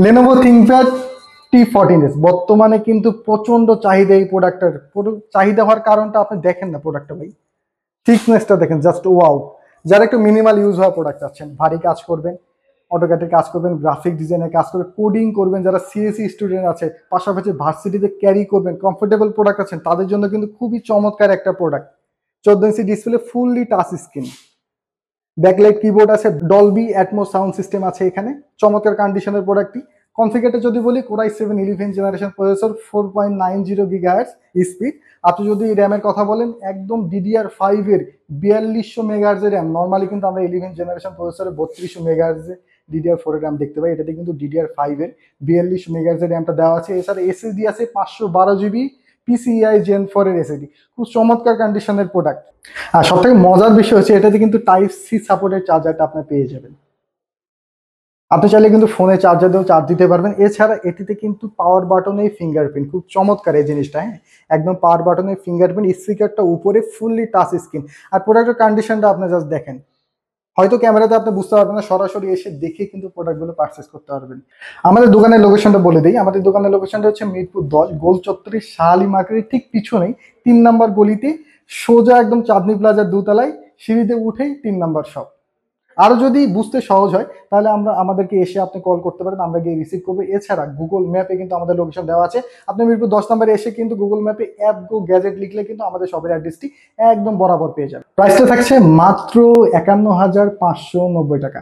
Lenovo ThinkPad T14s বর্তমানে কিন্তু প্রচন্ড চাহিদা এই প্রোডাক্টের। চাহিদা হওয়ার কারণটা আপনি দেখেন না প্রোডাক্টটা ভাই, থিকনেসটা দেখেন, জাস্ট ওয়াও। যারা একটু মিনিমাল ইউজ হওয়া প্রোডাক্ট চাচ্ছেন, ভারী কাজ করবেন, অটোক্যাডে কাজ করবেন, গ্রাফিক ডিজাইনের কাজ করবেন, কোডিং করবেন, যারা সিএসসি স্টুডেন্ট আছে, পাশাপাশি ভার্সিটিতে ক্যারি করবেন, কমফোর্টেবল প্রোডাক্ট আছেন, তাদের জন্য কিন্তু খুবই চমৎকার একটা product. 14 inch display, fully touch screen, backlight keyboard আছে, ডলবি অ্যাটমোস সাউন্ড সিস্টেম আছে এখানে, চমৎকার কন্ডিশনের প্রোডাক্টটি। কনফিগারটা যদি বলি, core i 7 11 generation processor, 4.90 gigahertz speed. আপনি যদি র্যামের কথা বলেন, একদম DDR5 এর 4200 মেগাহার্জের র্যাম। নর্মালি কিন্তু আমরা 11 জেনারেশন প্রসেসরে 3200 মেগাহার্জে DDR4 এর র্যাম দেখতে পাই, এটাতে কিন্তু DDR5 এর 4200 মেগাহার্জের র্যামটা দেওয়া আছে। এছাড়া এসএসডি আছে 512 GB PCIe Gen 4 এর এসএসডি, খুব চমৎকার কন্ডিশনের প্রোডাক্ট। আর সব থেকে মজার বিষয় হচ্ছে, এটাতে কিন্তু টাইপ সি সাপোর্টের চার্জারটা আপনি পেয়ে যাবেন। আপনি চাইলে কিন্তু ফোনে চার্জার দিয়েও চার্জ দিতে পারবেন। এছাড়া এটিতে কিন্তু পাওয়ার বাটনের ফিঙ্গারপ্রিন্ট, খুব চমৎকার এই জিনিসটা। হ্যাঁ, একদম পাওয়ার বাটনের ফিঙ্গারপ্রিন্ট, স্পিকারটা উপরে, ফুললি টাচ স্ক্রিন। আর প্রোডাক্টের কন্ডিশনটা আপনি জাস্ট দেখেন, হয়তো ক্যামেরাতে আপনি বুঝতে পারবেন না, সরাসরি এসে দেখে কিন্তু প্রোডাক্টগুলো পারচেস করতে পারবেন। আমাদের দোকানের লোকেশনটা বলে দিই। আমাদের দোকানের লোকেশনটা হচ্ছে মিরপুর 10 গোল চত্বরের শাহালি মার্কেটের ঠিক পিছনেই 3 নম্বর গলিতে, সোজা একদম চাঁদনি প্লাজার দোতলায়, সিঁড়িতে উঠেই 3 নম্বর শপ। আরো যদি বুঝতে সহজ হয়, তাহলে আমাদেরকে এসে আপনি কল করতে পারেন, আমরা গিয়ে রিসিভ করবো। এছাড়া গুগল ম্যাপে কিন্তু আমাদের লোকেশন দেওয়া আছে। আপনি মিরপুর 10 নম্বরে এসে কিন্তু গুগল ম্যাপে অ্যাপ গো গ্যাজেট লিখলে কিন্তু আমাদের শপের অ্যাড্রেসটি একদম বরাবর পেয়ে যাবে। প্রাইসটা থাকছে মাত্র 51,590 টাকা।